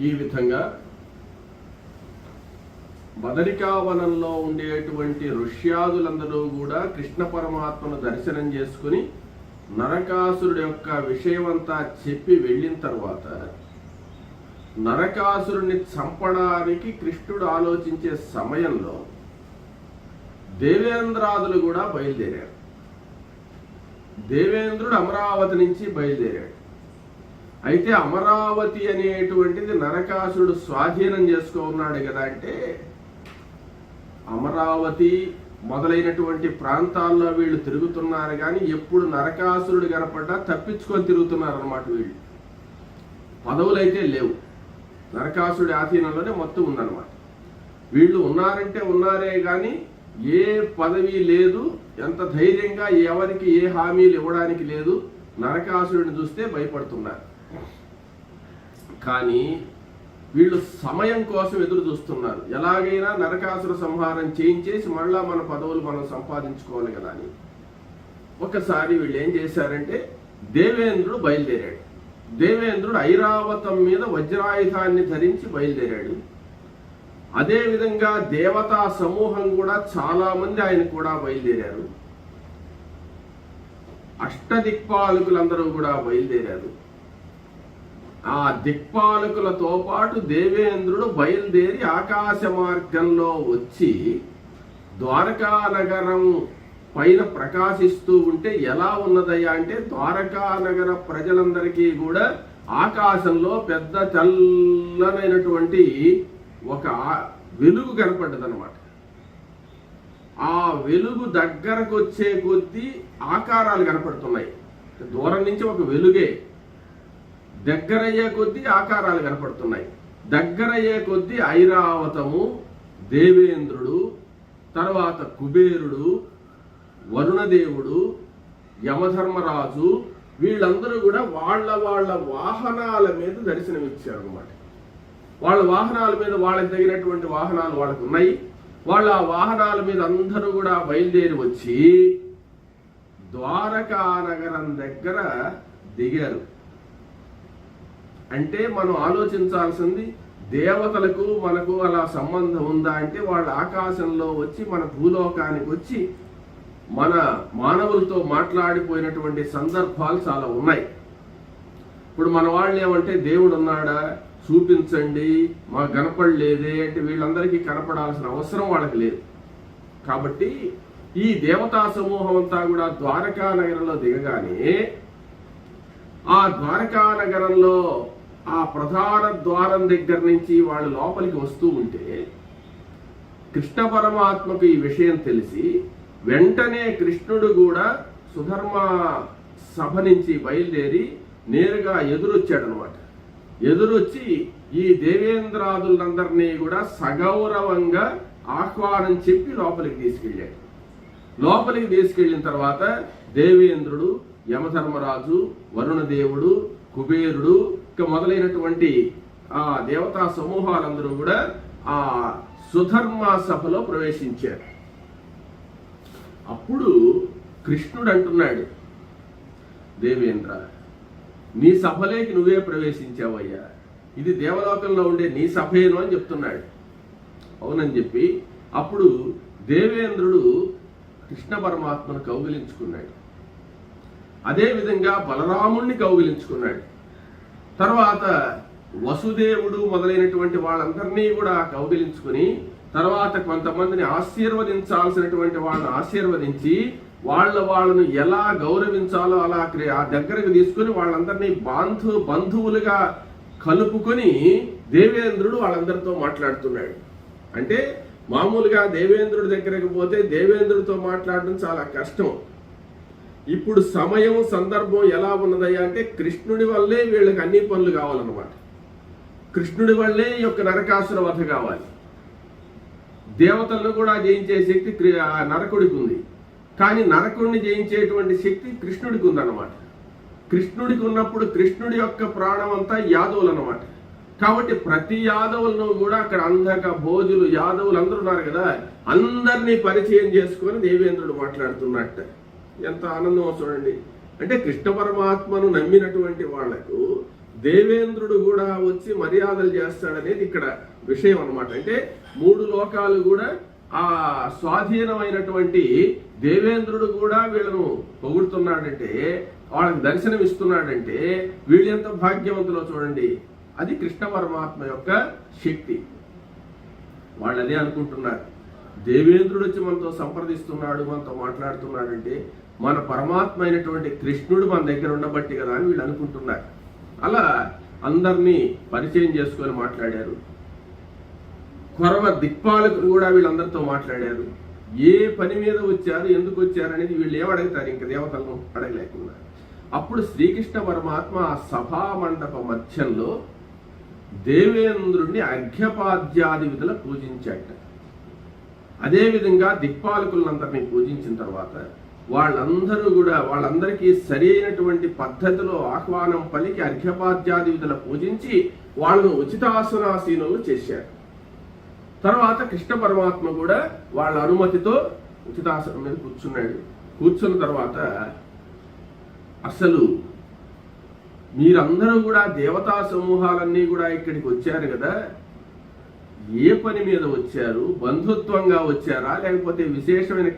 ఈ విధంగా బదరికావనంలో ఉండేటువంటి ఋష్యాదులందరూ కూడా కృష్ణ పరమాత్మను దర్శనం చేసుకుని నరకాసురుడి యొక్క విషయమంతా చెప్పి వెళ్ళిన తర్వాత నరకాసురుడిని చంపడానికి కృష్ణుడు ఆలోచించే సమయంలో దేవేంద్రాదులు కూడా బయలుదేరారు. దేవేంద్రుడు అమరావతి నుంచి బయలుదేరాడు. అయితే అమరావతి అనేటువంటిది నరకాసురుడు స్వాధీనం చేసుకున్నాడు కదా. అంటే అమరావతి మొదలైనటువంటి ప్రాంతాల్లో వీళ్ళు తిరుగుతున్నారు, కానీ ఎప్పుడు నరకాసురుడు కనపడ్డా తప్పించుకొని తిరుగుతున్నారు అన్నమాట. వీళ్ళు పదవులైతే లేవు, నరకాసురుడి ఆధీనంలోనే మొత్తం ఉందన్నమాట. వీళ్ళు ఉన్నారంటే ఉన్నారే కానీ ఏ పదవి లేదు, ఎంత ధైర్యంగా ఎవరికి ఏ హామీలు ఇవ్వడానికి లేదు. నరకాసురుడిని చూస్తే భయపడుతున్నారు. కానీ వీళ్ళు సమయం కోసం ఎదురు చూస్తున్నారు. ఎలాగైనా నరకాసుర సంహారం చేయించేసి మళ్ళా మన పదవులు మనం సంపాదించుకోవాలి కదా అని. ఒకసారి వీళ్ళు ఏం చేశారంటే దేవేంద్రుడు బయలుదేరాడు. దేవేంద్రుడు ఐరావతం మీద వజ్రాయుధాన్ని ధరించి బయలుదేరాడు. అదేవిధంగా దేవతా సమూహం కూడా చాలా మంది ఆయన కూడా బయలుదేరారు. అష్టదిక్పాలకులందరూ కూడా బయలుదేరారు. ఆ దిక్పాలకులతో పాటు దేవేంద్రుడు బయలుదేరి ఆకాశ మార్గంలో వచ్చి ద్వారకా నగరం పైన ప్రకాశిస్తూ ఉంటే ఎలా ఉన్నదయ్యా అంటే ద్వారకా నగర ప్రజలందరికీ కూడా ఆకాశంలో పెద్ద చల్లనైనటువంటి ఒక వెలుగు కనపడ్డదన్నమాట. ఆ వెలుగు దగ్గరకు వచ్చే కొద్దీ ఆకారాలు కనపడుతున్నాయి. దూరం నుంచి ఒక వెలుగే, దగ్గరయ్యే కొద్దీ ఆకారాలు కనపడుతున్నాయి. దగ్గరయ్యే కొద్దీ ఐరావతము, దేవేంద్రుడు, తర్వాత కుబేరుడు, వరుణదేవుడు, యమధర్మరాజు వీళ్ళందరూ కూడా వాళ్ళ వాహనాల మీద దర్శనమిచ్చారు అన్నమాట. వాళ్ళ వాహనాల మీద వాళ్ళకి తగినటువంటి వాహనాలు వాళ్ళకు ఉన్నాయి. వాళ్ళ వాహనాల మీద అందరూ కూడా బయలుదేరి వచ్చి ద్వారకా నగరం దగ్గర దిగారు. అంటే మనం ఆలోచించాల్సింది, దేవతలకు మనకు అలా సంబంధం ఉందా అంటే వాళ్ళ ఆకాశంలో వచ్చి మన భూలోకానికి వచ్చి మన మానవులతో మాట్లాడిపోయినటువంటి సందర్భాలు చాలా ఉన్నాయి. ఇప్పుడు మన వాళ్ళు ఏమంటే దేవుడు ఉన్నాడా చూపించండి, మాకు కనపడలేదే అంటే వీళ్ళందరికీ కనపడాల్సిన అవసరం వాళ్ళకి లేదు. కాబట్టి ఈ దేవతా సమూహం అంతా కూడా ద్వారకా నగరంలో దిగగానే ఆ ద్వారకా నగరంలో ఆ ప్రధాన ద్వారం దగ్గర నుంచి వాళ్ళు లోపలికి వస్తూ ఉంటే కృష్ణ పరమాత్మకు ఈ విషయం తెలిసి వెంటనే కృష్ణుడు కూడా సుధర్మ సభ నుంచి బయలుదేరి నేరుగా ఎదురొచ్చాడనమాట. ఎదురొచ్చి ఈ దేవేంద్రాదులందరినీ కూడా సగౌరవంగా ఆహ్వానం చెప్పి లోపలికి తీసుకెళ్ళాడు. లోపలికి తీసుకెళ్లిన తర్వాత దేవేంద్రుడు, యమధర్మరాజు, వరుణదేవుడు, కుబేరుడు ఇక మొదలైనటువంటి ఆ దేవతా సమూహాలందరూ కూడా ఆ సుధర్మ సభలో ప్రవేశించారు. అప్పుడు కృష్ణుడు అంటున్నాడు, దేవేంద్ర, నీ సభలోకి నువ్వే ప్రవేశించావయ్యా, ఇది దేవలోకంలో ఉండే నీ సభేను అని చెప్తున్నాడు. అవునని చెప్పి అప్పుడు దేవేంద్రుడు కృష్ణ పరమాత్మను కౌగిలించుకున్నాడు. అదేవిధంగా బలరాముణ్ణి కౌగిలించుకున్నాడు. తర్వాత వసుదేవుడు మొదలైనటువంటి వాళ్ళందరినీ కూడా కౌగిలించుకుని తర్వాత కొంతమందిని ఆశీర్వదించాల్సినటువంటి వాళ్ళని ఆశీర్వదించి వాళ్ళను ఎలా గౌరవించాలో అలా ఆ దగ్గరకు తీసుకుని వాళ్ళందరినీ బంధువులుగా కలుపుకొని దేవేంద్రుడు వాళ్ళందరితో మాట్లాడుతున్నాడు. అంటే మామూలుగా దేవేంద్రుడి దగ్గరకు పోతే దేవేంద్రుడితో మాట్లాడడం చాలా కష్టం. ఇప్పుడు సమయం సందర్భం ఎలా ఉన్నదయ్యా అంటే కృష్ణుడి వల్లే వీళ్ళకి అన్ని పనులు కావాలన్నమాట. కృష్ణుడి వల్లే ఈ యొక్క నరకాసుర వధ కావాలి. దేవతలను కూడా జయించే శక్తి నరకుడికి ఉంది, కానీ నరకుడిని జయించేటువంటి శక్తి కృష్ణుడికి ఉందన్నమాట. కృష్ణుడికి ఉన్నప్పుడు కృష్ణుడి యొక్క ప్రాణం అంతా యాదవులు అన్నమాట. కాబట్టి ప్రతి యాదవులను కూడా అక్కడ అంధక భోజులు యాదవులు అందరూ ఉన్నారు కదా, అందరినీ పరిచయం చేసుకొని దేవేంద్రుడు మాట్లాడుతున్నట్ట. ఎంత ఆనందం చూడండి. అంటే కృష్ణ పరమాత్మను నమ్మినటువంటి వాళ్లకు దేవేంద్రుడు కూడా వచ్చి మర్యాదలు చేస్తాడనేది ఇక్కడ విషయం అన్నమాట. అంటే 3 లోకాలు కూడా ఆ స్వాధీనమైనటువంటి దేవేంద్రుడు కూడా వీళ్ళను పొగుడుతున్నాడంటే, వాళ్ళకి దర్శనం ఇస్తున్నాడంటే వీళ్ళు ఎంత భాగ్యవంతులో చూడండి. అది కృష్ణ పరమాత్మ యొక్క శక్తి. వాళ్ళు అదే అనుకుంటున్నారు. దేవేంద్రుడు వచ్చి మనతో సంప్రదిస్తున్నాడు, మనతో మాట్లాడుతున్నాడంటే మన పరమాత్మ అయినటువంటి కృష్ణుడు మన దగ్గర ఉండబట్టి కదా అని వీళ్ళు అనుకుంటున్నారు. అలా అందరినీ పరిచయం చేసుకొని మాట్లాడారు. కొరవ దిక్పాలకులు కూడా వీళ్ళందరితో మాట్లాడారు. ఏ పని మీద వచ్చారు, ఎందుకు వచ్చారు అనేది వీళ్ళు ఏం అడుగుతారు, ఇంకా దేవతలను అడగలేకున్నారు. అప్పుడు శ్రీకృష్ణ పరమాత్మ ఆ సభా మండప మధ్యంలో దేవేంద్రుడిని అర్ఘ్యపాద్యాది విధుల పూజించాట. అదేవిధంగా దిక్పాలకులందరినీ పూజించిన తర్వాత వాళ్ళందరికీ సరి అయినటువంటి పద్ధతిలో ఆహ్వానం పలికి అర్ఘ్యపాద్యాది విధుల పూజించి వాళ్ళను ఉచితాసనాసీనులు చేశారు. తర్వాత కృష్ణ పరమాత్మ కూడా వాళ్ళ అనుమతితో ఉచితాసనం మీద కూర్చున్నాడు. కూర్చున్న తర్వాత అసలు మీరందరూ కూడా దేవతా సమూహాలన్నీ కూడా ఇక్కడికి వచ్చారు కదా, ఏ పని మీద వచ్చారు? బంధుత్వంగా వచ్చారా, లేకపోతే విశేషమైన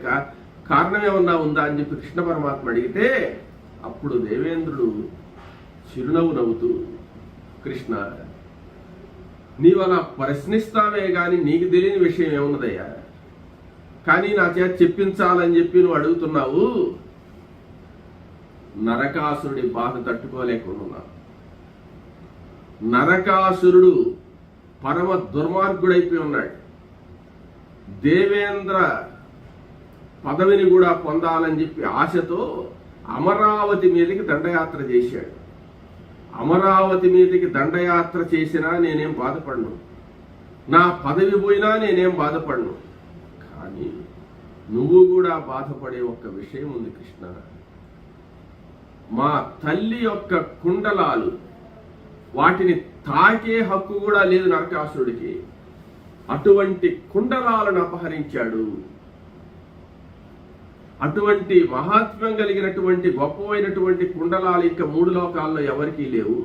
కారణం ఏమన్నా ఉందా అని చెప్పి కృష్ణ పరమాత్మ అడిగితే అప్పుడు దేవేంద్రుడు చిరునవ్వు నవ్వుతూ, కృష్ణ నీవు అలా ప్రశ్నిస్తావే గాని నీకు తెలియని విషయం ఏమున్నదయ్యా, కానీ నా చేత చెప్పించాలని చెప్పి నువ్వు అడుగుతున్నావు. నరకాసురుడి బాధ తట్టుకోలేకుండా నరకాసురుడు పరమ దుర్మార్గుడైపోయి ఉన్నాడు. దేవేంద్ర పదవిని కూడా పొందాలని చెప్పి ఆశతో అమరావతి మీదకి దండయాత్ర చేశాడు. అమరావతి మీదకి దండయాత్ర చేసినా నేనేం బాధపడను, నా పదవి పోయినా నేనేం బాధపడను. కానీ నువ్వు కూడా బాధపడే ఒక్క విషయం ఉంది కృష్ణ. మా తల్లి యొక్క కుండలాలు, వాటిని తాకే హక్కు కూడా లేదు నరకాసురుడికి. అటువంటి కుండలాలను అపహరించాడు. అటువంటి మహాత్మ్యం కలిగినటువంటి గొప్పమైనటువంటి కుండలాలు ఇంకా 3 లోకాల్లో ఎవరికీ లేవు.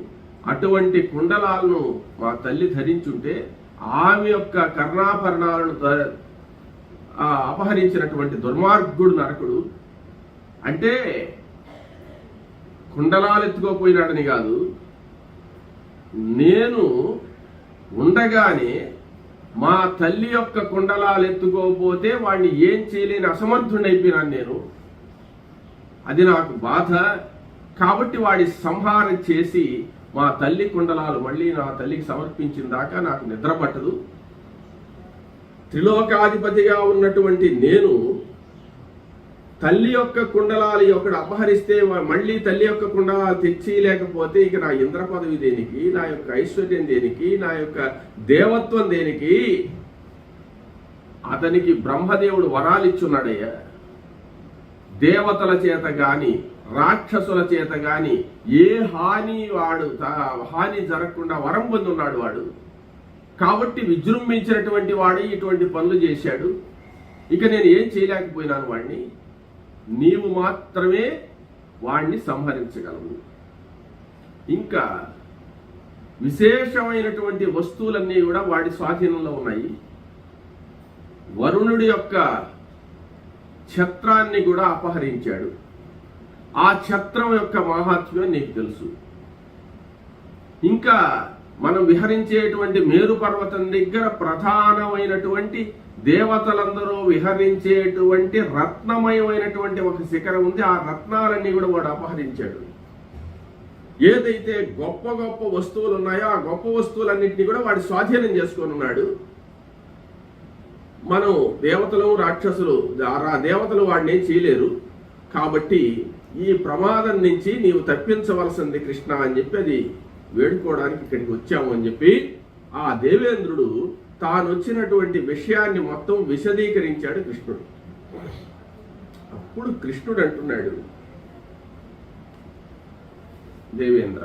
అటువంటి కుండలాలను మా తల్లి ధరించుంటే ఆమె యొక్క కర్ణాభరణాలను అపహరించినటువంటి దుర్మార్గుడు నరకుడు. అంటే కుండలాలు ఎత్తుకోపోయినాడని కాదు, నేను ఉండగానే మా తల్లి యొక్క కుండలాలు ఎత్తుకోకపోతే వాడిని ఏం చేయలేని అసమర్థుడైపోయినాను నేను. అది నాకు బాధ. కాబట్టి వాడి సంహారం చేసి మా తల్లి కుండలాలు మళ్ళీ నా తల్లికి సమర్పించిన దాకా నాకు నిద్ర పట్టదు. త్రిలోకాధిపతిగా ఉన్నటువంటి నేను తల్లి యొక్క కుండలాలు ఒకడు అపహరిస్తే మళ్ళీ తల్లి యొక్క కుండలాలు తెచ్చి లేకపోతే ఇక నా ఇంద్ర పదవి దేనికి, నా యొక్క ఐశ్వర్యం దేనికి, నా యొక్క దేవత్వం దేనికి? అతనికి బ్రహ్మదేవుడు వరాలు ఇచ్చున్నాడయ్యా. దేవతల చేత గాని రాక్షసుల చేత గాని ఏ హాని జరగకుండా వరం పొందున్నాడు వాడు. కాబట్టి విజృంభించినటువంటి వాడు ఇటువంటి పనులు చేశాడు. ఇక నేను ఏం చేయలేకపోయినాను వాడిని. నీవు మాత్రమే వాణ్ణి సంహరించగలవు. ఇంకా విశేషమైనటువంటి వస్తువులన్నీ కూడా వాడి స్వాధీనంలో ఉన్నాయి. వరుణుడి యొక్క ఛత్రాన్ని కూడా అపహరించాడు. ఆ ఛత్రం యొక్క మహాత్మ్యం నీకు తెలుసు. ఇంకా మనం విహరించేటువంటి మేరు పర్వతం దగ్గర ప్రధానమైనటువంటి దేవతలందరూ విహరించేటువంటి రత్నమయమైనటువంటి ఒక శిఖరం ఉంది. ఆ రత్నాలన్నీ కూడా వాడు అపహరించాడు. ఏదైతే గొప్ప గొప్ప వస్తువులు ఉన్నాయో ఆ గొప్ప వస్తువులన్నింటినీ కూడా వాడు స్వాధీనం చేసుకొని ఉన్నాడు. మనం దేవతలు రాక్షసులు దేవతలు వాడిని చేయలేరు. కాబట్టి ఈ ప్రమాదం నుంచి నీవు తప్పించవలసింది కృష్ణ అని చెప్పి అది వేడుకోవడానికి ఇక్కడికి వచ్చాము అని చెప్పి ఆ దేవేంద్రుడు తాను వచ్చినటువంటి విషయాన్ని మొత్తం విశదీకరించాడు కృష్ణుడు. అప్పుడు కృష్ణుడు అంటున్నాడు, దేవేంద్ర,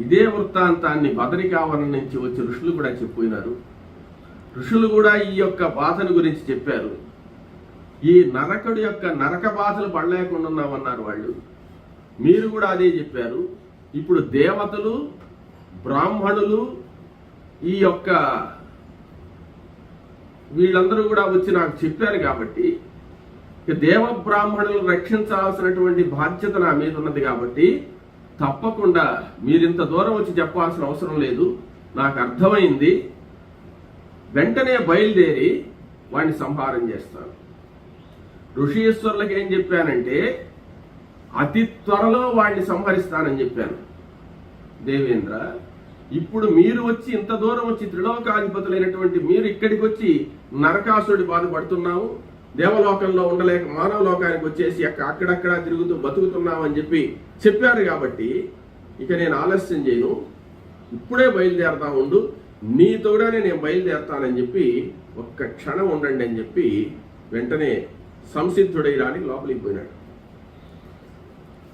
ఇదే వృత్తాంతాన్ని బదరికావనం నుంచి వచ్చి ఋషులు కూడా చెప్పినారు. ఋషులు కూడా ఈ యొక్క బాధను గురించి చెప్పారు. ఈ నరకుడి యొక్క నరక బాధలు పడలేకుండా ఉన్నామన్నారు వాళ్ళు. మీరు కూడా అదే చెప్పారు. ఇప్పుడు దేవతలు, బ్రాహ్మణులు, ఈ యొక్క వీళ్ళందరూ కూడా వచ్చి నాకు చెప్పారు కాబట్టి దేవ బ్రాహ్మణులు రక్షించాల్సినటువంటి బాధ్యత నా మీద ఉన్నది కాబట్టి తప్పకుండా మీరింత దూరం వచ్చి చెప్పాల్సిన అవసరం లేదు, నాకు అర్థమైంది, వెంటనే బయలుదేరి వాడిని సంహారం చేస్తాను. ఋషీశ్వరులకు ఏం చెప్పానంటే అతి త్వరలో వాడిని సంహరిస్తానని చెప్పాను. దేవేంద్ర, ఇప్పుడు మీరు వచ్చి ఇంత దూరం వచ్చి త్రిలోకాధిపతులైనటువంటి మీరు ఇక్కడికి వచ్చి నరకాసురుడి బాధపడుతున్నాము, దేవలోకంలో ఉండలేక మానవ లోకానికి వచ్చేసి అక్కడక్కడ తిరుగుతూ బతుకుతున్నాం అని చెప్పారు కాబట్టి ఇక నేను ఆలస్యం చేయను, ఇప్పుడే బయలుదేరతా ఉండు, నీతోనే నేను బయలుదేరతానని చెప్పి ఒక్క క్షణం ఉండండి అని చెప్పి వెంటనే సంసిద్ధుడై రాని లోపలికి పోయినాడు.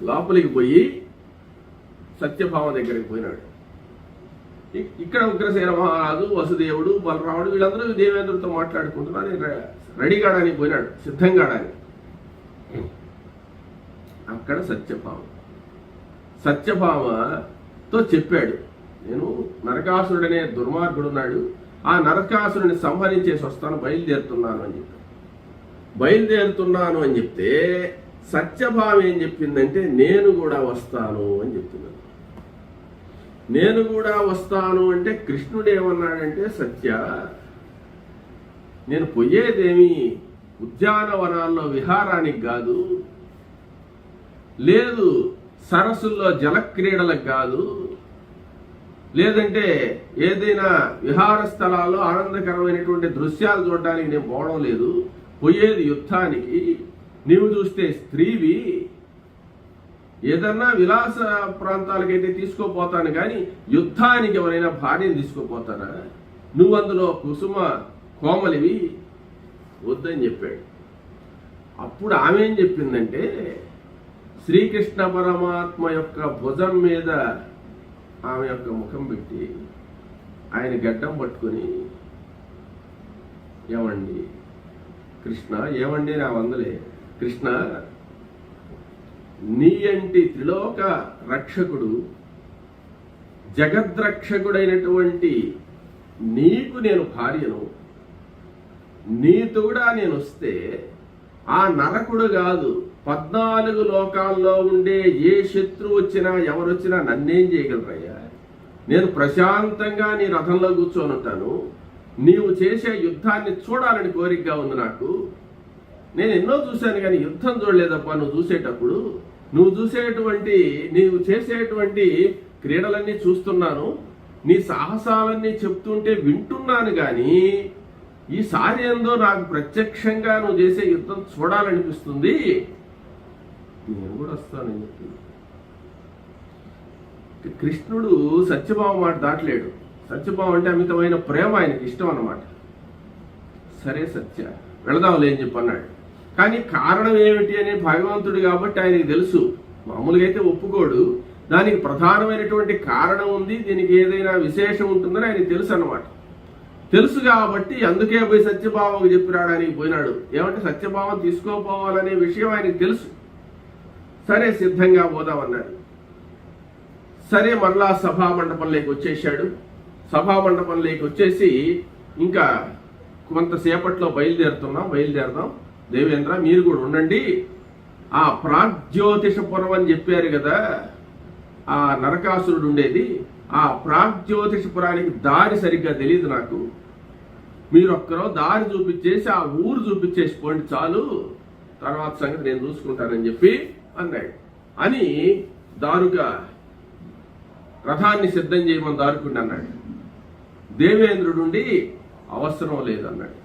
లోపలికి పోయి సత్యభామ దగ్గరికి పోయినాడు. ఇక్కడ ఉగ్రసేన మహారాజు, వసుదేవుడు, బలరాముడు వీళ్ళందరూ దేవేంద్రుడితో మాట్లాడుకుంటున్నారు. రెడీగాడానికి పోయినాడు, సిద్ధంగాడానికి. అక్కడ సత్యభామతో చెప్పాడు, నేను నరకాసురుడనే దుర్మార్గుడున్నాడు, ఆ నరకాసురుడిని సంహరించేసి వస్తాను, బయలుదేరుతున్నాను అని చెప్తే సత్యభామ ఏం చెప్పిందంటే నేను కూడా వస్తాను అని చెప్తున్నాను. నేను కూడా వస్తాను అంటే కృష్ణుడు ఏమన్నాడంటే, సత్య, నేను పోయేదేమి ఉద్యానవనాల్లో విహారానికి కాదు, లేదు సరస్సుల్లో జలక్రీడలకు కాదు, లేదంటే ఏదైనా విహార స్థలాల్లో ఆనందకరమైనటువంటి దృశ్యాలు చూడడానికి నేను పోవడం లేదు, పోయేది యుద్ధానికి. నీవు చూస్తే స్త్రీవి, ఏదన్నా విలాస ప్రాంతాలకైతే తీసుకోపోతాను కానీ యుద్ధానికి ఎవరైనా భార్యను తీసుకోపోతారా? నువ్వు అందులో కుసుమ కోమలివి, వద్దని చెప్పాడు. అప్పుడు ఆమె ఏం చెప్పిందంటే, శ్రీకృష్ణ పరమాత్మ యొక్క భుజం మీద ఆమె యొక్క ముఖం పెట్టి ఆయన గడ్డం పట్టుకొని, ఏమండి కృష్ణ, ఏమండి నా వందలే కృష్ణ, నీ అంటి త్రిలోక రక్షకుడు, జగద్రక్షకుడైనటువంటి నీకు నేను భార్యను, నీతో కూడా నేను వస్తే ఆ నరకుడు కాదు 14 లోకాల్లో ఉండే ఏ శత్రువు వచ్చినా ఎవరొచ్చినా నన్నేం చేయగలరయ్యా? నేను ప్రశాంతంగా నీ రథంలో కూర్చొని ఉంటాను, నీవు చేసే యుద్ధాన్ని చూడాలని కోరికగా ఉంది నాకు. నేను ఎన్నో చూశాను కానీ యుద్ధం చూడలేదప్పా. నీవు చేసేటువంటి క్రీడలన్నీ చూస్తున్నాను, నీ సాహసాలన్నీ చెప్తుంటే వింటున్నాను కానీ ఈసారి ఏందో నాకు ప్రత్యక్షంగా నువ్వు చేసే యుద్ధం చూడాలనిపిస్తుంది, నేను కూడా వస్తానని చెప్పింది. కృష్ణుడు సత్యభామ మాట దాటలేడు. సత్యభామ అంటే అమితమైన ప్రేమ, ఆయనకి ఇష్టం అన్నమాట. సరే సత్య, వెళదాంలే అని చెప్పన్నాడు. కానీ కారణం ఏమిటి అని భగవంతుడు కాబట్టి ఆయనకి తెలుసు. మామూలుగా అయితే ఒప్పుకోడు, దానికి ప్రధానమైనటువంటి కారణం ఉంది, దీనికి ఏదైనా విశేషం ఉంటుందని ఆయనకి తెలుసు అన్నమాట. తెలుసు కాబట్టి అందుకే పోయి సత్యభామకు చెప్పిరాడానికి పోయినాడు. ఏమంటే సత్యభావం తీసుకోపోవాలనే విషయం ఆయనకు తెలుసు. సరే సిద్ధంగా పోదామన్నాడు. సరే మళ్ళా సభామండపంలోకి వచ్చేసాడు. సభామండపంలోకి వచ్చేసి ఇంకా కొంతసేపట్లో బయలుదేరదాం, దేవేంద్ర మీరు కూడా ఉండండి, ఆ ప్రాగ్జ్యోతిషపురం అని చెప్పారు కదా ఆ నరకాసురుడు ఉండేది, ఆ ప్రాగ్జ్యోతిషపురానికి దారి సరిగ్గా తెలియదు నాకు, మీరు ఒక్కరో దారి చూపించేసి ఆ ఊరు చూపించేసి పోండి చాలు, తర్వాత సంగతి నేను చూసుకుంటానని చెప్పి అన్నాడు. అని దారుగా రథాన్ని సిద్ధం చేయమని దారుకుండి అన్నాడు. దేవేంద్రుడుండి అవసరం లేదన్నాడు.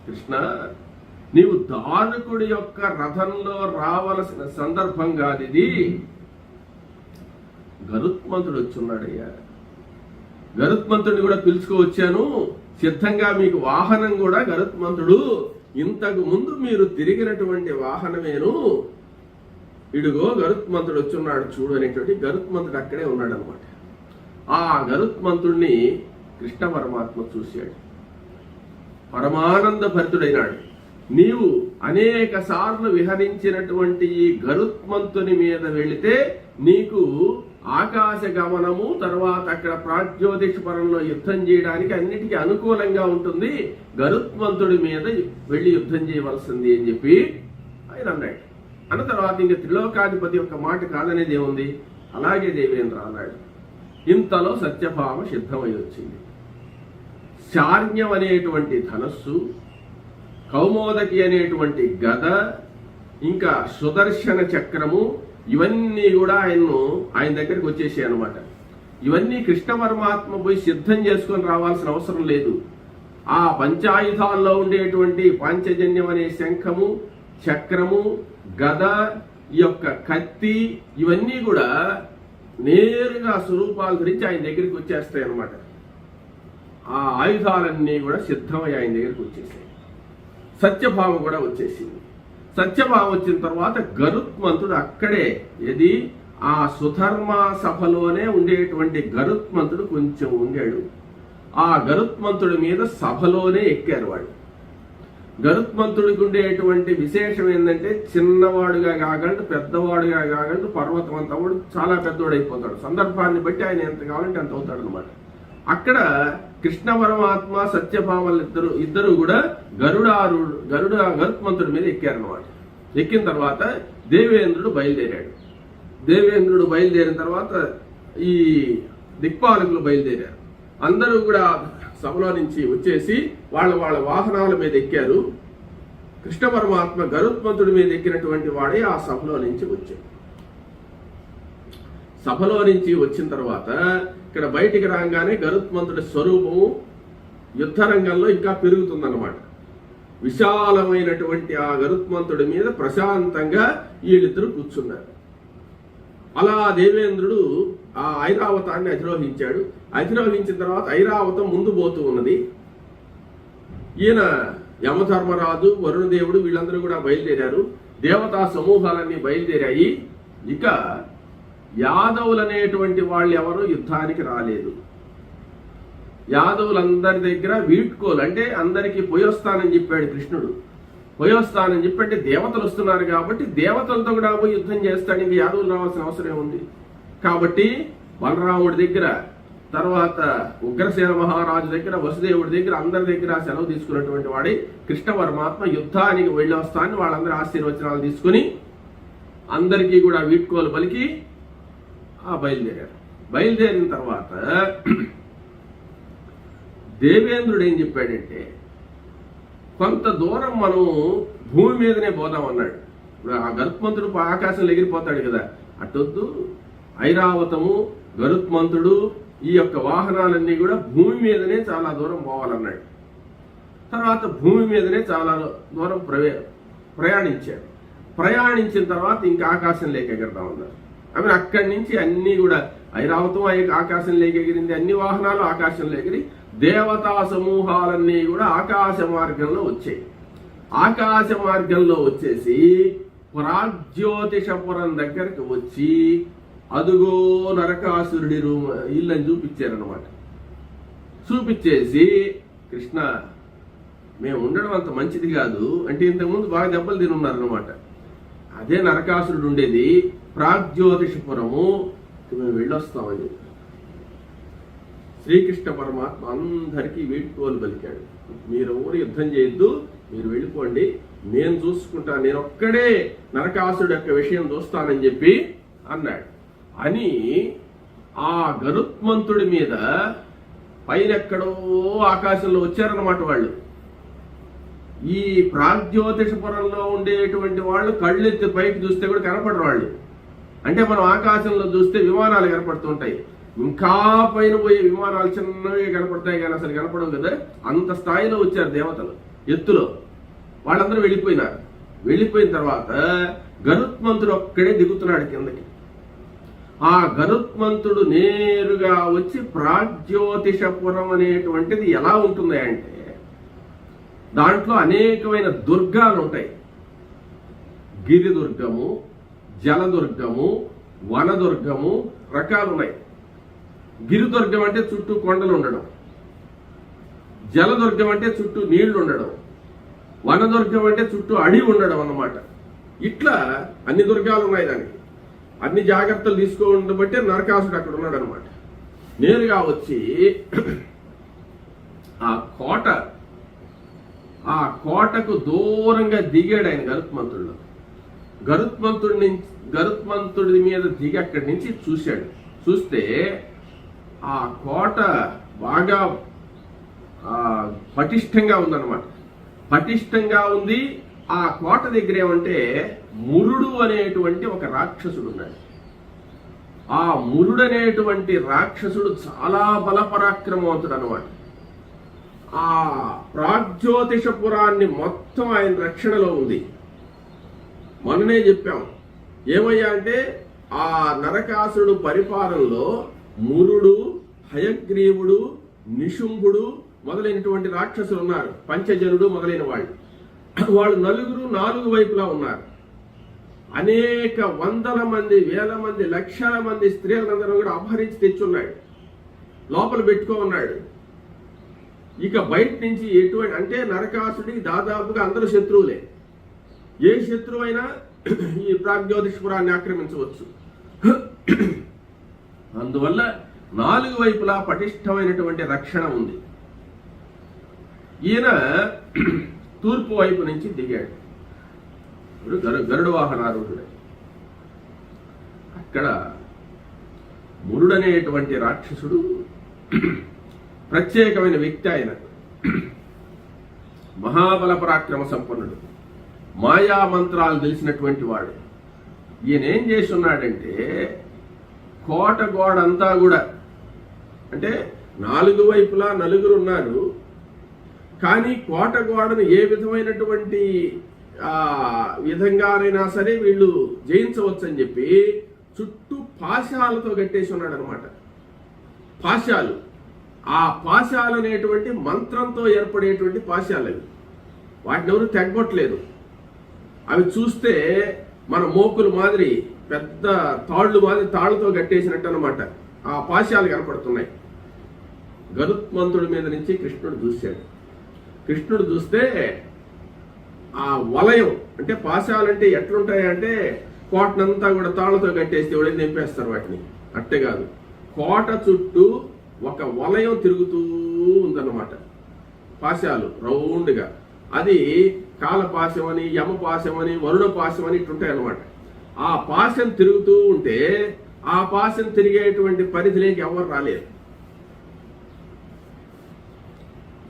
కృష్ణ, నీవు దారుకుడి యొక్క రథంలో రావలసిన సందర్భం కాదు ఇది. గరుత్మంతుడు వచ్చున్నాడయ్యా, గరుత్మంతుడిని కూడా పిలుచుకోవచ్చాను, సిద్ధంగా మీకు వాహనం కూడా గరుత్మంతుడు, ఇంతకు ముందు మీరు తిరిగినటువంటి వాహనమేను, ఇడుగో గరుత్మంతుడు వచ్చున్నాడు చూడు అనేటువంటి గరుత్మంతుడు అక్కడే ఉన్నాడు అనమాట. ఆ గరుత్మంతుడిని కృష్ణ పరమాత్మ చూశాడు, పరమానంద భరితుడైనాడు. నీవు అనేక సార్లు విహరించినటువంటి ఈ గరుత్మంతుని మీద వెళితే నీకు ఆకాశ గమనము, తర్వాత అక్కడ ప్రాగ్జ్యోతిషపురంలో యుద్ధం చేయడానికి అన్నిటికీ అనుకూలంగా ఉంటుంది, గరుత్మంతుడి మీద వెళ్ళి యుద్ధం చేయవలసింది అని చెప్పి ఆయన అన్నాడు. అన్న తర్వాత ఇంక త్రిలోకాధిపతి యొక్క మాట కాదనేది ఏముంది, అలాగే దేవేంద్ర అన్నాడు. ఇంతలో సత్యభామ సిద్ధమై వచ్చింది. శార్ణ్యం అనేటువంటి ధనస్సు, కౌమోదకి అనేటువంటి గద, ఇంకా సుదర్శన చక్రము, ఇవన్నీ కూడా ఆయన దగ్గరికి వచ్చేసాయి అనమాట. ఇవన్నీ కృష్ణ పరమాత్మ పోయి సిద్ధం చేసుకొని రావాల్సిన అవసరం లేదు. ఆ పంచాయుధాల్లో ఉండేటువంటి పాంచజన్యం అనే శంఖము, చక్రము, గద, ఈ యొక్క కత్తి, ఇవన్నీ కూడా నేరుగా స్వరూపాలు ధరించి ఆయన దగ్గరికి వచ్చేస్తాయి అన్నమాట. ఆ ఆయుధాలన్నీ కూడా సిద్ధమై ఆయన దగ్గరికి వచ్చేసాయి. సత్యభామ కూడా వచ్చేసింది. సత్యభామ వచ్చిన తర్వాత గరుత్మంతుడు అక్కడే, ఏది ఆ సుధర్మ సభలోనే ఉండేటువంటి గరుత్మంతుడు కొంచెం ఉండాడు. ఆ గరుత్మంతుడి మీద సభలోనే ఎక్కారు వాళ్ళు. గరుత్మంతుడికి ఉండేటువంటి విశేషం ఏంటంటే, చిన్నవాడుగా కాగలడు, పెద్దవాడుగా కాగలడు, పర్వతం అంత వాడు చాలా పెద్దవాడు అయిపోతాడు. సందర్భాన్ని బట్టి ఆయన ఎంత కావాలంటే అంత అవుతాడు అనమాట. అక్కడ కృష్ణ పరమాత్మ, సత్యభామలు ఇద్దరు కూడా గరుత్మంతుడి మీద ఎక్కారనమాట. ఎక్కిన తర్వాత దేవేంద్రుడు బయలుదేరాడు. దేవేంద్రుడు బయలుదేరిన తర్వాత ఈ దిక్పాలకులు బయలుదేరారు. అందరూ కూడా సభలో నుంచి వచ్చేసి వాళ్ళ వాహనాల మీద ఎక్కారు. కృష్ణ పరమాత్మ గరుత్మంతుడి మీద ఎక్కినటువంటి వాడే ఆ సభలో నుంచి వచ్చాడు. సభలో నుంచి వచ్చిన తర్వాత ఇక్కడ బయటికి రాగానే గరుత్మంతుడి స్వరూపము యుద్ధరంగంలో ఇంకా పెరుగుతుందన్నమాట. విశాలమైనటువంటి ఆ గరుత్మంతుడి మీద ప్రశాంతంగా వీళ్ళిద్దరూ కూర్చున్నారు. అలా దేవేంద్రుడు ఆ ఐరావతాన్ని అధిరోహించాడు. అధిరోహించిన తర్వాత ఐరావతం ముందు పోతూ ఉన్నది. ఈయన యమధర్మరాజు, వరుణదేవుడు వీళ్ళందరూ కూడా బయలుదేరారు. దేవతా సమూహాలన్నీ బయలుదేరాయి. ఇక యాదవులు అనేటువంటి వాళ్ళు ఎవరు యుద్ధానికి రాలేదు. యాదవులందరి దగ్గర వీడ్కోలు, అంటే అందరికీ పోయొస్తానని చెప్పాడు కృష్ణుడు. పోయొస్తానని చెప్పంటే దేవతలు వస్తున్నారు కాబట్టి దేవతలతో కూడా పోయి యుద్ధం చేస్తాడు. ఇంక యాదవులు రావాల్సిన అవసరం ఉంది. కాబట్టి బలరాముడి దగ్గర, తర్వాత ఉగ్రసేన మహారాజు దగ్గర, వసుదేవుడి దగ్గర, అందరి దగ్గర సెలవు తీసుకున్నటువంటి వాడి కృష్ణ పరమాత్మ యుద్ధానికి వెళ్ళి వస్తానని వాళ్ళందరూ ఆశీర్వచనాలు తీసుకుని అందరికీ కూడా వీడ్కోలు పలికి బయలుదేరారు. బయలుదేరిన తర్వాత దేవేంద్రుడు ఏం చెప్పాడంటే, కొంత దూరం మనం భూమి మీదనే పోదామన్నాడు. ఇప్పుడు ఆ గరుత్మంతుడు ఆకాశంలో ఎగిరిపోతాడు కదా, అటొద్దు, ఐరావతము, గరుత్మంతుడు, ఈ యొక్క వాహనాలన్నీ కూడా భూమి మీదనే చాలా దూరం పోవాలన్నాడు. తర్వాత భూమి మీదనే చాలా దూరం ప్రయాణించాడు. ప్రయాణించిన తర్వాత ఇంకా ఆకాశంలోకి ఎగరదామన్నారు. అవి అక్కడి నుంచి అన్ని కూడా ఐరావతం ఆకాశంలోకి ఎగిరింది. అన్ని వాహనాలు ఆకాశంలో ఎగిరి దేవతా సమూహాలన్నీ కూడా ఆకాశ మార్గంలో వచ్చాయి. ఆకాశ మార్గంలో వచ్చేసి ప్రాగ్జ్యోతిషపురం దగ్గరకు వచ్చి అదుగో నరకాసురుడి ఇల్లని చూపించారనమాట. చూపించేసి, కృష్ణ మేము ఉండడం అంత మంచిది కాదు అంటే, ఇంతకుముందు బాగా దెబ్బలు తిని ఉన్నారనమాట. అదే నరకాసురుడు ఉండేది ప్రాగ్జ్యోతిషపురము, మేము వెళ్ళొస్తామని శ్రీకృష్ణ పరమాత్మ అందరికీ వీడ్కోలు పలికాడు. మీరు ఊరు యుద్ధం చేయొద్దు, మీరు వెళ్ళిపోండి, నేను చూసుకుంటాను, నేను ఒక్కడే నరకాసురుడు యొక్క విషయం చూస్తానని చెప్పి అన్నాడు. అని ఆ గరుత్మంతుడి మీద పైన ఎక్కడో ఆకాశంలో వచ్చారన్నమాట వాళ్ళు. ఈ ప్రాగ్జ్యోతిషపురంలో ఉండేటువంటి వాళ్ళు కళ్ళెత్తి పైకి చూస్తే కూడా కనపడరు వాళ్ళు. అంటే మనం ఆకాశంలో చూస్తే విమానాలు కనపడుతుంటాయి, ఇంకా పైన పోయే విమానాలు చిన్నవి కనపడతాయి కానీ అసలు కనపడవు కదా. అంత స్థాయిలో వచ్చారు దేవతలు ఎత్తులో. వాళ్ళందరూ వెళ్ళిపోయినారు. వెళ్ళిపోయిన తర్వాత గరుత్మంతుడు ఒక్కడే దిగుతున్నాడు కిందకి. ఆ గరుత్మంతుడు నేరుగా వచ్చి ప్రాగ్జ్యోతిషపురం అనేటువంటిది ఎలా ఉంటుంది అంటే, దాంట్లో అనేకమైన దుర్గాలు ఉంటాయి. గిరిదుర్గము, జలదుర్గము, వనదుర్గము రకాలు ఉన్నాయి. గిరిదుర్గం అంటే చుట్టూ కొండలు ఉండడం, జలదుర్గం అంటే చుట్టూ నీళ్లు ఉండడం, వనదుర్గం అంటే చుట్టూ అడవి ఉండడం అన్నమాట. ఇట్లా అన్ని దుర్గాలు ఉన్నాయి దానికి. అన్ని జాగ్రత్తలు తీసుకోవడం బట్టే నరకాసుడు అక్కడ ఉన్నాడు అనమాట. నేరుగా వచ్చి ఆ కోటకు దూరంగా దిగాడు ఆయన గరుత్మంతుడి మీద దిగి అక్కడి నుంచి చూశాడు. చూస్తే ఆ కోట బాగా పటిష్టంగా ఉందన్నమాట. పటిష్టంగా ఉంది. ఆ కోట దగ్గర ఏమంటే మురుడు అనేటువంటి ఒక రాక్షసుడు ఉన్నాడు. ఆ మురుడు అనేటువంటి రాక్షసుడు చాలా బలపరాక్రమవంతుడు అనమాట. ఆ ప్రాగ్జ్యోతిషపురాన్ని మొత్తం ఆయన రక్షణలో ఉంది. మననే చెప్పాం ఏమయ్యా అంటే ఆ నరకాసురుడు పరిపాలనలో మురుడు, హయగ్రీవుడు, నిశుంభుడు మొదలైనటువంటి రాక్షసులు ఉన్నారు. పంచజనుడు మొదలైన వాళ్ళు నలుగురు 4 వైపులా ఉన్నారు. అనేక వందల మంది, వేల మంది, లక్షల మంది స్త్రీలందరూ కూడా అపహరించి తెచ్చున్నాడు, లోపల పెట్టుకోన్నాడు. ఇక బయట నుంచి ఎటువంటి అంటే నరకాసుడికి దాదాపుగా అందరూ శత్రువులే. ఏ శత్రువు అయినా ఈ ప్రాగ్జ్యోతిషపురాన్ని ఆక్రమించవచ్చు. అందువల్ల 4 వైపులా పటిష్టమైనటువంటి రక్షణ ఉంది. ఈయన తూర్పు వైపు నుంచి దిగాడు. గరుడ వాహనారూఢుడే. అక్కడ మురుడనేటువంటి రాక్షసుడు ప్రత్యేకమైన వ్యక్తి. ఆయన మహాబల పరాక్రమ సంపన్నుడు, మాయా మంత్రాలు తెలిసినటువంటి వాడు. ఈయన ఏం చేసి ఉన్నాడంటే కోట గోడ అంతా కూడా అంటే 4 వైపులా 4 ఉన్నారు. కానీ కోట గోడను ఏ విధమైనటువంటి విధంగానైనా సరే వీళ్ళు జయించవచ్చు అని చెప్పి చుట్టూ పాశాలతో కట్టేసి ఉన్నాడు అనమాట. పాశాలు, ఆ పాశాలు అనేటువంటి మంత్రంతో ఏర్పడేటువంటి పాశాలు అవి. వాటిని ఎవరు తెగ్గొట్టలేదు. అవి చూస్తే మన మోకులు మాదిరి పెద్ద తాళ్ళు మాదిరి తాళ్ళతో కట్టేసినట్టు అనమాట. ఆ పాశాలు కనపడుతున్నాయి. గరుత్మంతుడి మీద నుంచి కృష్ణుడు చూశాడు. కృష్ణుడు చూస్తే ఆ వలయం అంటే పాశాలంటే ఎట్లుంటాయంటే కోటనంతా కూడా తాళ్లతో కట్టేస్తే ఎవడైనా నింపేస్తారు వాటిని. అట్టే కాదు, కోట చుట్టూ ఒక వలయం తిరుగుతూ ఉందన్నమాట. పాశాలు రౌండ్గా. అది కాలపాశం అని, యమపాశం అని, వరుణ పాశం అని ఇట్లుంటాయి అన్నమాట. ఆ పాశం తిరుగుతూ ఉంటే ఆ పాశం తిరిగేటువంటి పరిధిలోకి ఎవరు రాలేదు.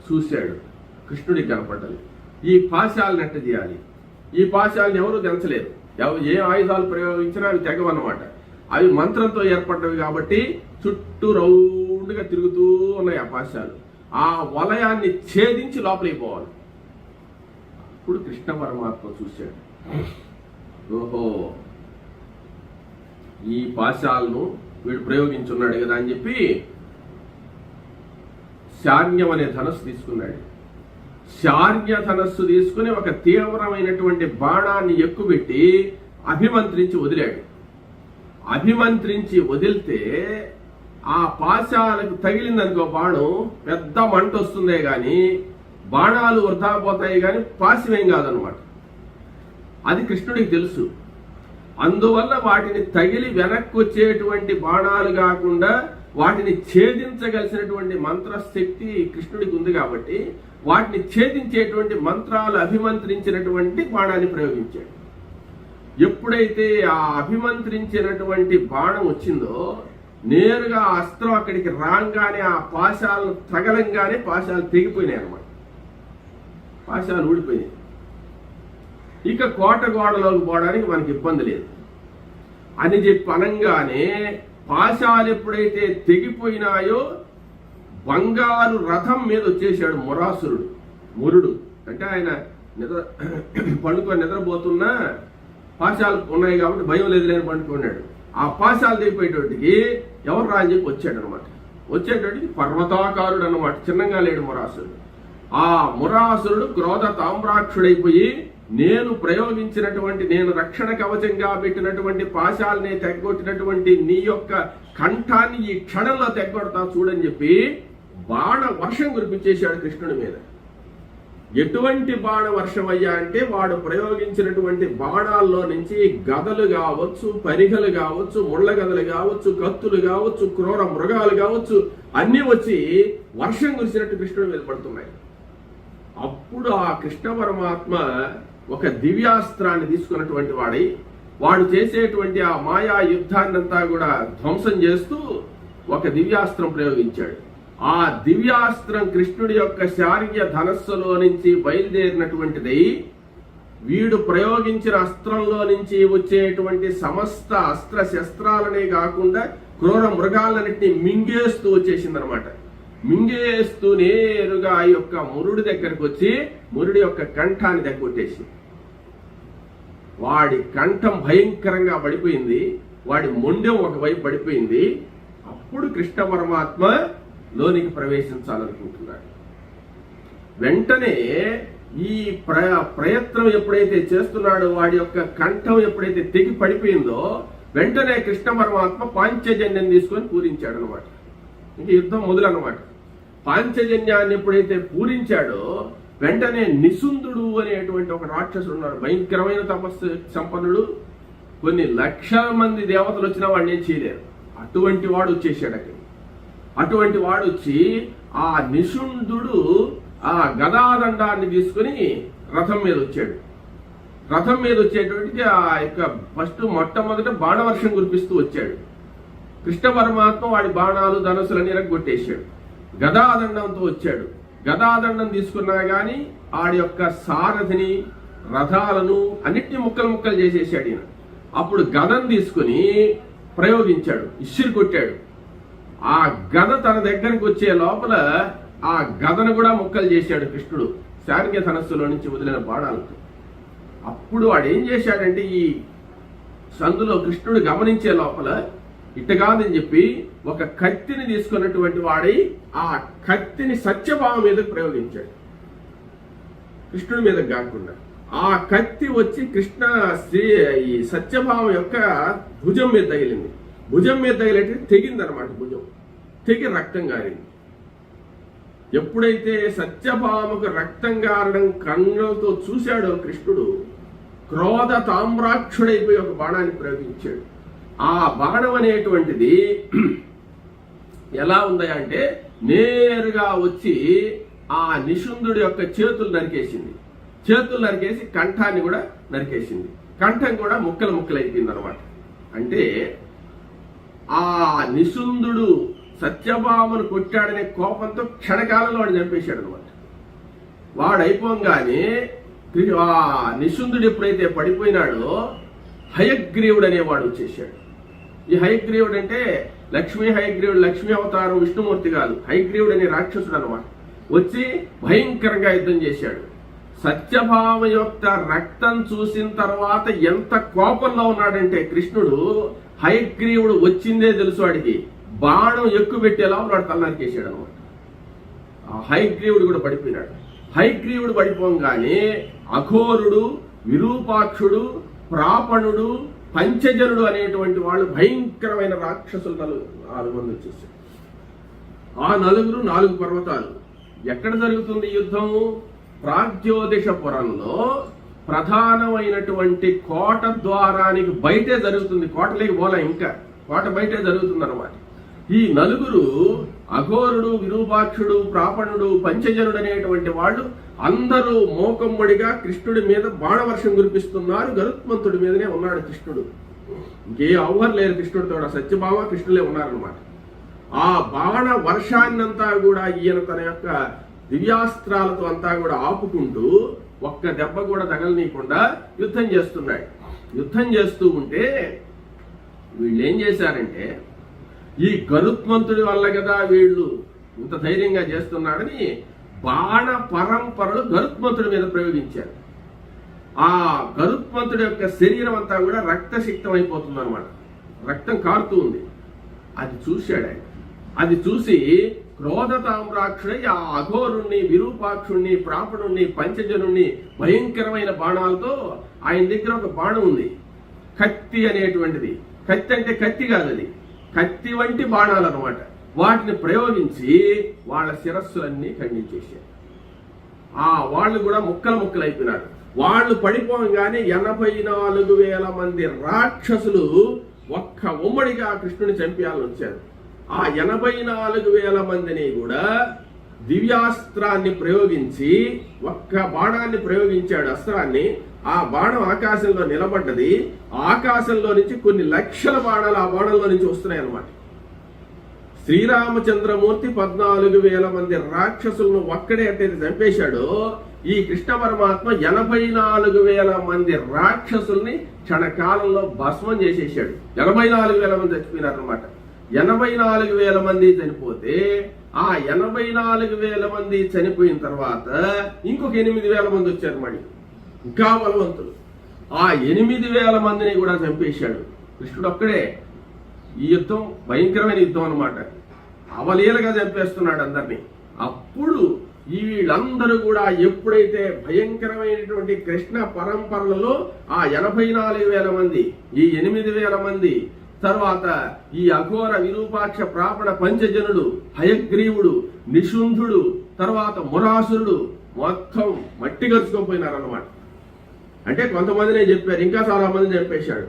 చూశాడు, కృష్ణుడికి కనపడ్డది. ఈ పాశాలను ఎట్ట చేయాలి? ఈ పాశాలను ఎవరు దంచలేరు. ఏ ఆయుధాలు ప్రయోగించినా అవి తెగవన్నమాట. అవి మంత్రంతో ఏర్పడ్డవి కాబట్టి చుట్టూ రౌండ్గా తిరుగుతూ ఉన్నాయి ఆ పాశాలు. ఆ వలయాన్ని ఛేదించి లోపలికి పోవాలి. ఇప్పుడు కృష్ణ పరమాత్మ చూశాడు, ఓహో ఈ పాశాలను వీడు ప్రయోగించున్నాడు కదా అని చెప్పి శార్ణ్యం అనే ధనస్సు తీసుకున్నాడు. శార్య ధనస్సు తీసుకుని ఒక తీవ్రమైనటువంటి బాణాన్ని ఎక్కుపెట్టి అభిమంత్రించి వదిలాడు. అభిమంత్రించి వదిలితే ఆ పాశాలకు తగిలిందనుకో బాణం, పెద్ద మంట వస్తుందే గాని బాణాలు వృధా పోతాయి కానీ పాశమేం కాదనమాట. అది కృష్ణుడికి తెలుసు. అందువల్ల వాటిని తగిలి వెనక్కి వచ్చేటువంటి బాణాలు కాకుండా వాటిని ఛేదించగలిసినటువంటి మంత్రశక్తి కృష్ణుడికి ఉంది కాబట్టి వాటిని ఛేదించేటువంటి మంత్రాలు అభిమంత్రించినటువంటి బాణాన్ని ప్రయోగించాడు. ఎప్పుడైతే ఆ అభిమంత్రించినటువంటి బాణం వచ్చిందో నేరుగా అస్త్రం అక్కడికి రాగానే ఆ పాశాలను తగలంగానే పాశాలు తెగిపోయినాయి అన్నమాట. పాశాలు ఊడిపోయినాయి. ఇక కోట గోడలోకి పోవడానికి మనకి ఇబ్బంది లేదు అని చెప్పి అనంగానే పాశాలు ఎప్పుడైతే తెగిపోయినాయో బంగారు రథం మీద వచ్చేసాడు మురుడు. అంటే ఆయన నిద్రపోతున్నా పాశాలు ఉన్నాయి కాబట్టి భయం లేదులేని పండుకున్నాడు. ఆ పాశాలు తెగిపోయేటోటికి ఎవరు రా అని చెప్పి వచ్చాడు అనమాట. వచ్చేటోటికి పర్వతాకారుడు అనమాట, చిన్నగా లేడు మురాసురుడు. ఆ మురాసురుడు క్రోధ తామ్రాక్షుడైపోయి నేను రక్షణ కవచంగా పెట్టినటువంటి పాశాలని తెగ్గొట్టినటువంటి నీ యొక్క కంఠాన్ని ఈ క్షణంలో తెగ్గొడతా చూడని చెప్పి బాణ వర్షం కురిపించేశాడు కృష్ణుడి మీద. ఎటువంటి బాణ వర్షం అయ్యా అంటే వాడు ప్రయోగించినటువంటి బాణాల్లో నుంచి గదలు కావచ్చు, పరిగలు కావచ్చు, ముళ్ళ గదలు కావచ్చు, కత్తులు కావచ్చు, క్రూర మృగాలు కావచ్చు, అన్నీ వచ్చి వర్షం కురిసినట్టు కృష్ణుడి మీద పడుతున్నాయి. అప్పుడు ఆ కృష్ణ పరమాత్మ ఒక దివ్యాస్త్రాన్ని తీసుకున్నటువంటి వాడు చేసేటువంటి ఆ మాయా యుద్ధాన్నంతా కూడా ధ్వంసం చేస్తూ ఒక దివ్యాస్త్రం ప్రయోగించాడు. ఆ దివ్యాస్త్రం కృష్ణుడి యొక్క శార్య ధనస్సులో నుంచి బయలుదేరినటువంటిది వీడు ప్రయోగించిన అస్త్రంలో నుంచి వచ్చేటువంటి సమస్త అస్త్ర శస్త్రాలనే కాకుండా క్రూర మృగాలన్నింటినీ మింగేస్తూ వచ్చేసిందనమాట. మింగేస్తూ నేరుగా ఆ యొక్క మురుడి దగ్గరకు వచ్చి మురుడి యొక్క కంఠాన్ని దగ్గొట్టేసి వాడి కంఠం భయంకరంగా పడిపోయింది, వాడి మొండెం ఒకవైపు పడిపోయింది. అప్పుడు కృష్ణ పరమాత్మ లోనికి ప్రవేశించాలనుకుంటున్నాడు. వెంటనే ఈ ప్రయత్నం ఎప్పుడైతే చేస్తున్నాడో వాడి యొక్క కంఠం ఎప్పుడైతే తెగి పడిపోయిందో వెంటనే కృష్ణ పరమాత్మ పాంచజన్యం తీసుకొని పూరించాడు అనమాట. ఇంక యుద్ధం మొదలన్నమాట. పాంచజన్యాన్ని ఎప్పుడైతే పూరించాడో వెంటనే నిశుందుడు అనేటువంటి ఒక రాక్షసుడు ఉన్నాడు, భయంకరమైన తపస్సు సంపన్నుడు. కొన్ని లక్షల మంది దేవతలు వచ్చినా వాడిని ఏం చేయలేరు. అటువంటి వాడు వచ్చేసాడు అక్కడ. అటువంటి వాడు వచ్చి ఆ నిశుందుడు ఆ గదాదండాన్ని తీసుకుని రథం మీద వచ్చాడు. రథం మీద వచ్చేటువంటి ఆ యొక్క ఫస్ట్ మొట్టమొదట బాణవర్షం కురిపిస్తూ వచ్చాడు. కృష్ణ పరమాత్మ వాడి బాణాలు ధనుసులని కొట్టేశాడు. గదాదండంతో వచ్చాడు. గదాదండం తీసుకున్నా గాని ఆడి యొక్క సారథిని రథాలను అన్నిటినీ ముక్కలు ముక్కలు చేసేసాడు ఈయన. అప్పుడు గదను తీసుకుని ప్రయోగించాడు, ఇసిరి కొట్టాడు. ఆ గద తన దగ్గరికి వచ్చే లోపల ఆ గదను కూడా ముక్కలు చేశాడు కృష్ణుడు శార్య ధనస్సులో నుంచి వదిలిన బాణాలతో. అప్పుడు వాడు ఏం చేశాడంటే ఈ సందులో కృష్ణుడు గమనించే లోపల ఇట్టగాదని చెప్పి ఒక కత్తిని తీసుకున్నటువంటి వాడి ఆ కత్తిని సత్యభామ మీద ప్రయోగించాడు, కృష్ణుడి మీద కాకుండా. ఆ కత్తి వచ్చి ఈ సత్యభామ యొక్క భుజం మీద తగిలింది. భుజం మీద తగిలేటి తెగిందనమాట. భుజం తెగి రక్తం గారింది. ఎప్పుడైతే సత్యభామకు రక్తం గారడం కన్నులతో చూశాడో కృష్ణుడు క్రోధ తామ్రాక్షుడైపోయి ఒక బాణాన్ని ప్రయోగించాడు. ఆ బాణం అనేటువంటిది ఎలా ఉంది అంటే నేరుగా వచ్చి ఆ నిశుందుడి యొక్క చేతులు నరికేసింది. చేతులు నరికేసి కంఠాన్ని కూడా నరికేసింది. కంఠం కూడా ముక్కలు ముక్కలు అయిపోయింది అనమాట. అంటే ఆ నిశుందుడు సత్యభామను కొట్టాడనే కోపంతో క్షణకాలంలో వాడు చంపేశాడు అనమాట. వాడు అయిపోగానే ఆ నిశుందుడు ఎప్పుడైతే పడిపోయినాడో హయగ్రీవుడు అనేవాడు వచ్చేసాడు. ఈ హయగ్రీవుడు అంటే లక్ష్మీ హయగ్రీవుడు, లక్ష్మీ అవతారం విష్ణుమూర్తి కాదు, హయగ్రీవుడు అనే రాక్షసుడు అనమాట. వచ్చి భయంకరంగా యుద్ధం చేశాడు. సత్యభామ యొక్క రక్తం చూసిన తర్వాత ఎంత కోపంలో ఉన్నాడంటే కృష్ణుడు, హయగ్రీవుడు వచ్చిందే తెలుసు వాడికి, బాణం ఎక్కువ పెట్టేలా వాడు తల నరికేశాడు అనమాట. ఆ హయగ్రీవుడు కూడా పడిపోయినాడు. హయగ్రీవుడు పడిపోగానే అఘోరుడు, విరూపాక్షుడు, ప్రాపణుడు, పంచజనుడు అనేటువంటి వాళ్ళు భయంకరమైన రాక్షసులు 4 మంది వచ్చేసారు. ఆ నలుగురు 4 పర్వతాలు. ఎక్కడ జరుగుతుంది యుద్ధము? ప్రాగ్జ్యోతిషపురంలో ప్రధానమైనటువంటి కోట ద్వారానికి బయటే జరుగుతుంది. కోటలోకి పోలే, ఇంకా కోట బయటే జరుగుతుంది అన్నమాట. ఈ నలుగురు అఘోరుడు, విరూపాక్షుడు, ప్రాపణుడు, పంచజనుడు అనేటువంటి వాళ్ళు అందరూ మోకమ్మడిగా కృష్ణుడి మీద బాణవర్షం కురిపిస్తున్నారు. గరుత్మంతుడి మీదనే ఉన్నాడు కృష్ణుడు. ఇంకే అవ్వరు లేరు కృష్ణుడితో. సత్యభామ కృష్ణులే ఉన్నారనమాట. ఆ బాణ వర్షాన్నంతా కూడా ఈయన తన యొక్క దివ్యాస్త్రాలతో అంతా కూడా ఆపుకుంటూ ఒక్క దెబ్బ కూడా తగలనీయకుండా యుద్ధం చేస్తున్నాడు. యుద్ధం చేస్తూ ఉంటే వీళ్ళు ఏం చేశారంటే, ఈ గరుత్మంతుడి వల్ల కదా వీళ్ళు ఇంత ధైర్యంగా చేస్తున్నాడని బాణ పరంపరలు గరుత్మంతుడి మీద ప్రయోగించారు. ఆ గరుత్మంతుడి యొక్క శరీరం అంతా కూడా రక్తసిక్తం అయిపోతుంది అనమాట. రక్తం కారుతూ ఉంది. అది చూశాడు ఆయన. అది చూసి క్రోధ తామ్రాక్షుడై ఆ అఘోరుణ్ణి, విరూపాక్షుణ్ణి, ప్రాపణుణ్ణి, పంచజనుణ్ణి భయంకరమైన బాణాలతో, ఆయన దగ్గర ఒక బాణం ఉంది, కత్తి అనేటువంటిది. కత్తి అంటే కత్తి కాదు, అది కత్తి వంటి బాణాలు అనమాట. వాటిని ప్రయోగించి వాళ్ళ శిరస్సులన్నీ ఖండించేశారు. వాళ్ళు కూడా ముక్కలు అయిపోయినారు. వాళ్ళు పడిపోగానే 84,000 మంది రాక్షసులు ఒక్క ఉమ్మడిగా కృష్ణుని చంపేయాలని వచ్చారు. ఆ 84,000 మందిని కూడా దివ్యాస్త్రాన్ని ప్రయోగించి ఒక్క బాణాన్ని ప్రయోగించాడు, అస్త్రాన్ని. ఆ బాణం ఆకాశంలో నిలబడ్డది. ఆకాశంలో నుంచి కొన్ని లక్షల బాణాలు ఆ బాణంలో నుంచి వస్తున్నాయి అన్నమాట. శ్రీరామచంద్రమూర్తి 14,000 మంది రాక్షసులను ఒక్కడే అంటే చంపేశాడో, ఈ కృష్ణ పరమాత్మ 84,000 మంది రాక్షసుల్ని క్షణకాలంలో భస్మం చేసేసాడు. 84,000 మంది చచ్చిపోయినారనమాట. 84,000 మంది చనిపోతే ఆ 84,000 మంది చనిపోయిన తర్వాత ఇంకొక 8,000 మంది వచ్చారు, మళ్ళీ ఇంకా బలవంతులు. ఆ 8,000 మందిని కూడా చంపేశాడు కృష్ణుడు ఒక్కడే. ఈ యుద్ధం భయంకరమైన యుద్ధం అనమాట. అవలీలగా చంపేస్తున్నాడు అందరినీ. అప్పుడు వీళ్ళందరూ కూడా ఎప్పుడైతే భయంకరమైనటువంటి కృష్ణ పరంపరలలో ఆ 84,000 మంది, ఈ 8,000 మంది, తర్వాత ఈ అఘోర విరూపాక్ష ప్రాపణ పంచజనుడు, హయగ్రీవుడు, నిశుంధుడు, తర్వాత మురాసురుడు మొత్తం మట్టి గరుచుకొని పోయినారన్నమాట. అంటే కొంతమందినే చెప్పారు, ఇంకా చాలా మంది చంపేశాడు.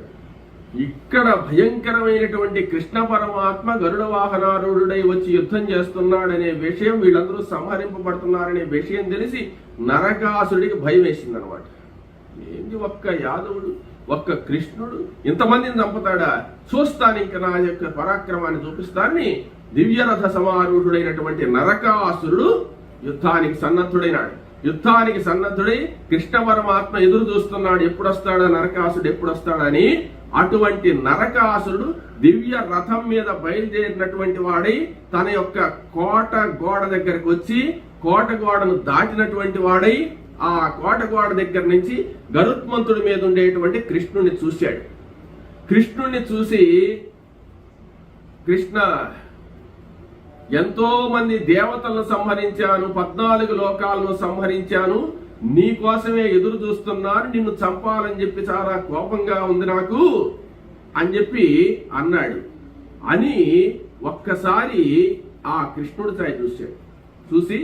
ఇక్కడ భయంకరమైనటువంటి కృష్ణ పరమాత్మ గరుడ వాహనారూఢుడై వచ్చి యుద్ధం చేస్తున్నాడనే విషయం, వీళ్ళందరూ సంహరింపబడుతున్నారనే విషయం తెలిసి నరకాసురుడికి భయం వేసింది అనమాట. ఏంటి ఒక్క యాదవుడు, ఒక్క కృష్ణుడు ఇంతమందిని చంపుతాడా, చూస్తాను ఇంకా నా యొక్క పరాక్రమాన్ని చూపిస్తానని దివ్యరథ సమారూఢుడైనటువంటి నరకాసురుడు యుద్ధానికి సన్నద్ధుడై కృష్ణ పరమాత్మ ఎదురు చూస్తున్నాడు, ఎప్పుడొస్తాడా నరకాసురుడు ఎప్పుడొస్తాడని. అటువంటి నరకాసురుడు దివ్య రథం మీద బయలుదేరినటువంటి వాడై తన యొక్క కోట గోడ దగ్గరకు వచ్చి కోట గోడను దాటినటువంటి వాడై ఆ కోట గోడ దగ్గర నుంచి గరుత్మంతుడి మీద ఉండేటువంటి కృష్ణుణ్ణి చూశాడు. కృష్ణుణ్ణి చూసి, కృష్ణ ఎంతో మంది దేవతలను సంహరించాను, 14 లోకాలను సంహరించాను, నీ కోసమే ఎదురు చూస్తున్నాను, నిన్ను చంపాలని చెప్పి చాలా కోపంగా ఉంది నాకు అని చెప్పి అన్నాడు. అని ఒక్కసారి ఆ కృష్ణుడి సాయి చూశాడు. చూసి,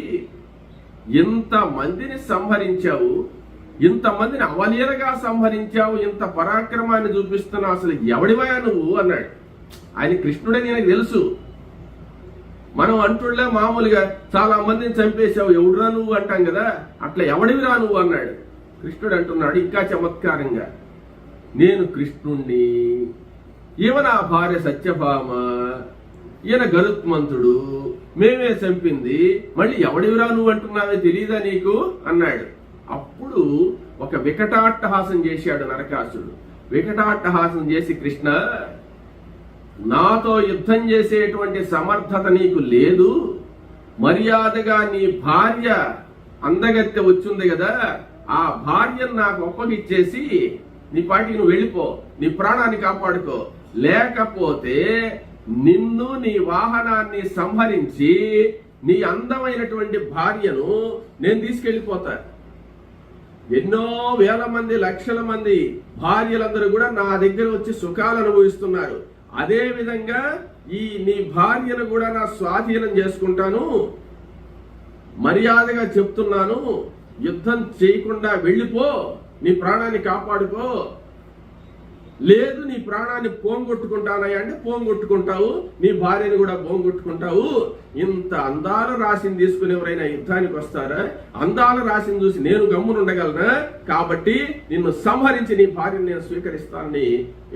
ఇంత మందిని సంహరించావు, ఇంతమందిని అవలీలగా సంహరించావు, ఇంత పరాక్రమాన్ని చూపిస్తున్నావు, అసలు ఎవడివా నువ్వు అన్నాడు. ఆయన కృష్ణుడే నాకు తెలుసు. మనం అంటుళ్ళే మామూలుగా చాలా మందిని చంపేశావు, ఎవడురా నువ్వు అంటాం కదా, అట్లా ఎవడివిరా నువ్వు అన్నాడు. కృష్ణుడు అంటున్నాడు ఇంకా చమత్కారంగా, నేను కృష్ణుణ్ణి, ఈమె నా భార్య సత్యభామ, ఈయన గరుత్మంతుడు, మేమే చంపింది, మళ్ళీ ఎవడివిరా నువ్వు అంటున్నావే తెలియదా నీకు అన్నాడు. అప్పుడు ఒక వికటాట్టహాసం చేశాడు నరకాసుడు. వికటాట్టహాసం చేసి, కృష్ణ నాతో యుద్ధం చేసేటువంటి సమర్థత నీకు లేదు, మర్యాదగా నీ భార్య అందగత్తె వచ్చింది కదా, ఆ భార్యను నాకు ఒప్పగిచ్చేసి నీ పాటికి నువ్వు వెళ్ళిపో, నీ ప్రాణాన్ని కాపాడుకో, లేకపోతే నిన్ను నీ వాహనాన్ని సంహరించి నీ అందమైనటువంటి భార్యను నేను తీసుకెళ్లిపోతా. ఎన్నో వేల మంది, లక్షల మంది భార్యలందరూ కూడా నా దగ్గర వచ్చి సుఖాలు అనుభవిస్తున్నారు. అదే విధంగా ఈ నీ భార్యను కూడా నా స్వాధీనం చేసుకుంటాను, మర్యాదగా చెప్తున్నాను, యుద్ధం చేయకుండా వెళ్ళిపో, నీ ప్రాణాన్ని కాపాడుకో, లేదు నీ ప్రాణాన్ని పోంగొట్టుకుంటానయ్యా అంటే పోంగొట్టుకుంటావు, నీ భార్యను కూడా పోంగొట్టుకుంటావు. ఇంత అందాల రాశిని తీసుకుని ఎవరైనా యుద్ధానికి వస్తారా? అందాల రాశిని చూసి నేను గమ్మునుండగలనా? కాబట్టి నిన్ను సంహరించి నీ భార్యను నేను స్వీకరిస్తానని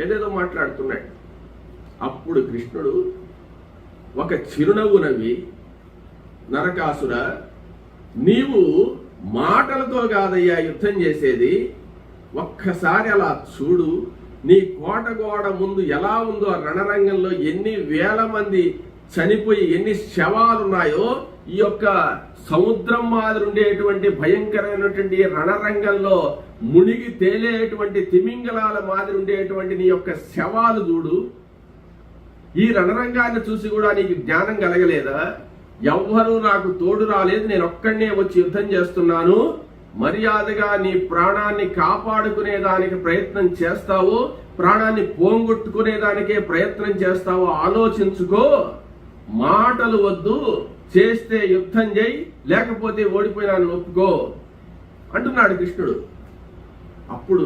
ఏదేదో మాట్లాడుతున్నాడు. అప్పుడు కృష్ణుడు ఒక చిరునవ్వు నవ్వి, నరకాసుర, నీవు మాటలతో కాదయ్యా యుద్ధం చేసేది, ఒక్కసారి అలా చూడు, నీ కోట గోడ ముందు ఎలా ఉందో, రణరంగంలో ఎన్ని వేల మంది చనిపోయి ఎన్ని శవాలున్నాయో, ఈ యొక్క సముద్రం మాదిరి ఉండేటువంటి భయంకరమైనటువంటి రణరంగంలో మునిగి తేలేటువంటి తిమింగలాల మాదిరి ఉండేటువంటి నీ యొక్క శవాలు చూడు. ఈ రణరంగాన్ని చూసి కూడా నీకు జ్ఞానం కలగలేదా? ఎవ్వరూ నాకు తోడు రాలేదు, నేను ఒక్కడనే వచ్చి యుద్ధం చేస్తున్నాను, మర్యాదగా నీ ప్రాణాన్ని కాపాడుకునేదానికి ప్రయత్నం చేస్తావు, ప్రాణాన్ని పోంగొట్టుకునేదానికే ప్రయత్నం చేస్తావు, ఆలోచించుకో, మాటలు వద్దు, చేస్తే యుద్ధం చేయి, లేకపోతే ఓడిపోయినా ఒప్పుకో. అంటున్నాడు కృష్ణుడు. అప్పుడు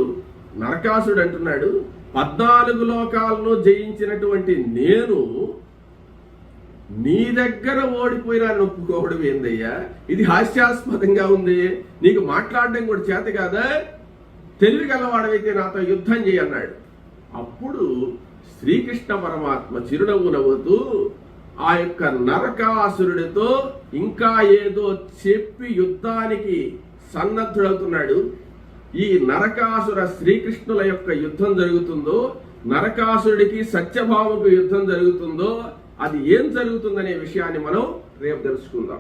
నరకాసుడు అంటున్నాడు, 14 లోకాలను జయించినటువంటి నేను నీ దగ్గర ఓడిపోయినా నొప్పుకోవడం ఏందయ్యా? ఇది హాస్యాస్పదంగా ఉంది. నీకు మాట్లాడడం కూడా చేత కాదా? తెలివి గలవాడవైతే నాతో యుద్ధం చేయి అన్నాడు. అప్పుడు శ్రీకృష్ణ పరమాత్మ చిరునవ్వు నవ్వుతూ ఆ యొక్క నరకాసురుడితో ఇంకా ఏదో చెప్పి యుద్ధానికి సన్నద్ధుడవుతున్నాడు. ఈ నరకాసుర శ్రీకృష్ణుల యొక్క యుద్ధం జరుగుతుందో, నరకాసురుడికి సత్యభామకు యుద్ధం జరుగుతుందో, అది ఏం జరుగుతుందనే విషయాన్ని మనం రేపు తెలుసుకుందాం.